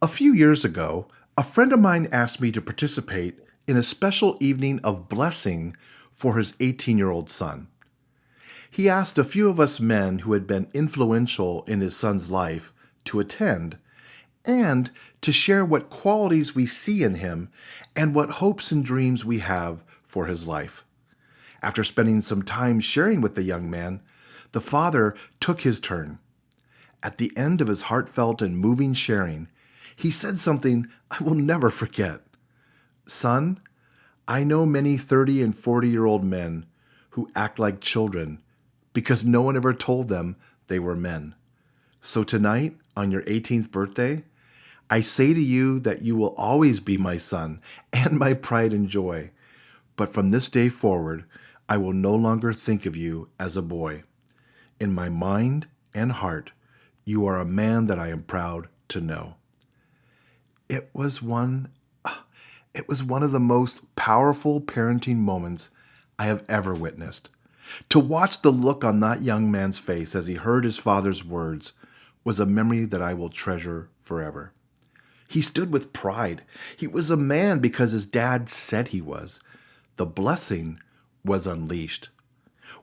A few years ago, a friend of mine asked me to participate in a special evening of blessing for his 18-year-old son. He asked a few of us men who had been influential in his son's life to attend and to share what qualities we see in him and what hopes and dreams we have for his life. After spending some time sharing with the young man, the father took his turn. At the end of his heartfelt and moving sharing, he said something I will never forget. Son, I know many 30 and 40-year-old men who act like children because no one ever told them they were men. So tonight, on your 18th birthday, I say to you that you will always be my son and my pride and joy. But from this day forward, I will no longer think of you as a boy. In my mind and heart, you are a man that I am proud to know. It was one it was one of the most powerful parenting moments I have ever witnessed. To watch the look on that young man's face as he heard his father's words was a memory that I will treasure forever. He stood with pride. He was a man because his dad said he was. The blessing was unleashed.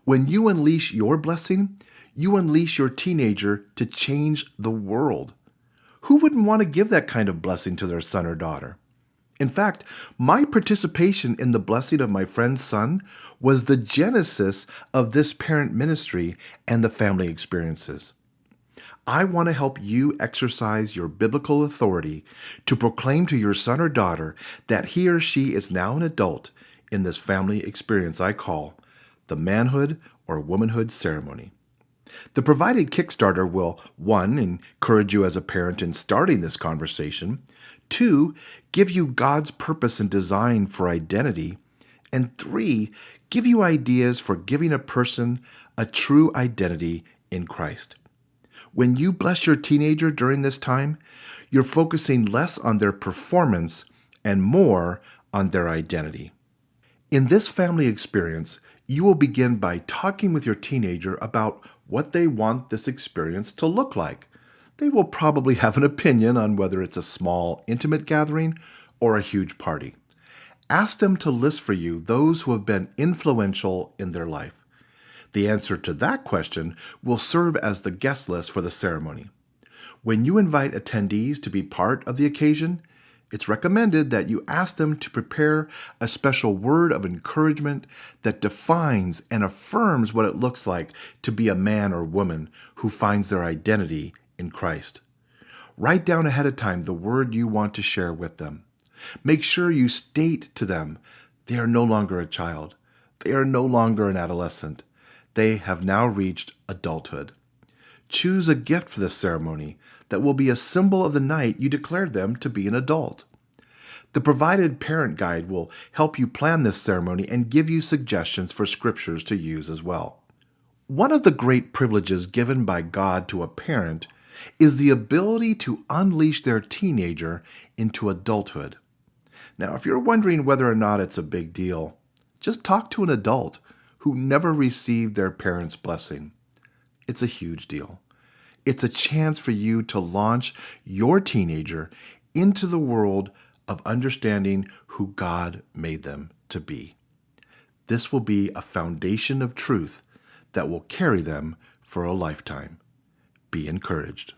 When you unleash your blessing, you unleash your teenager to change the world. Who wouldn't want to give that kind of blessing to their son or daughter? In fact, my participation in the blessing of my friend's son was the genesis of this parent ministry and the family experiences. I want to help you exercise your biblical authority to proclaim to your son or daughter that he or she is now an adult in this family experience I call the manhood or womanhood ceremony. The provided Kickstarter will 1. Encourage you as a parent in starting this conversation, 2. Give you God's purpose and design for identity, and 3. Give you ideas for giving a person a true identity in Christ. When you bless your teenager during this time, you're focusing less on their performance and more on their identity. In this family experience, you will begin by talking with your teenager about what they want this experience to look like. They will probably have an opinion on whether it's a small, intimate gathering or a huge party. Ask them to list for you those who have been influential in their life. The answer to that question will serve as the guest list for the ceremony. When you invite attendees to be part of the occasion, it's recommended that you ask them to prepare a special word of encouragement that defines and affirms what it looks like to be a man or woman who finds their identity in Christ. Write down ahead of time the word you want to share with them. Make sure you state to them they are no longer a child. They are no longer an adolescent. They have now reached adulthood. Choose a gift for this ceremony that will be a symbol of the night you declared them to be an adult. The provided parent guide will help you plan this ceremony and give you suggestions for scriptures to use as well. One of the great privileges given by God to a parent is the ability to unleash their teenager into adulthood. Now, if you're wondering whether or not it's a big deal, just talk to an adult who never received their parents' blessing. It's a huge deal. It's a chance for you to launch your teenager into the world of understanding who God made them to be. This will be a foundation of truth that will carry them for a lifetime. Be encouraged.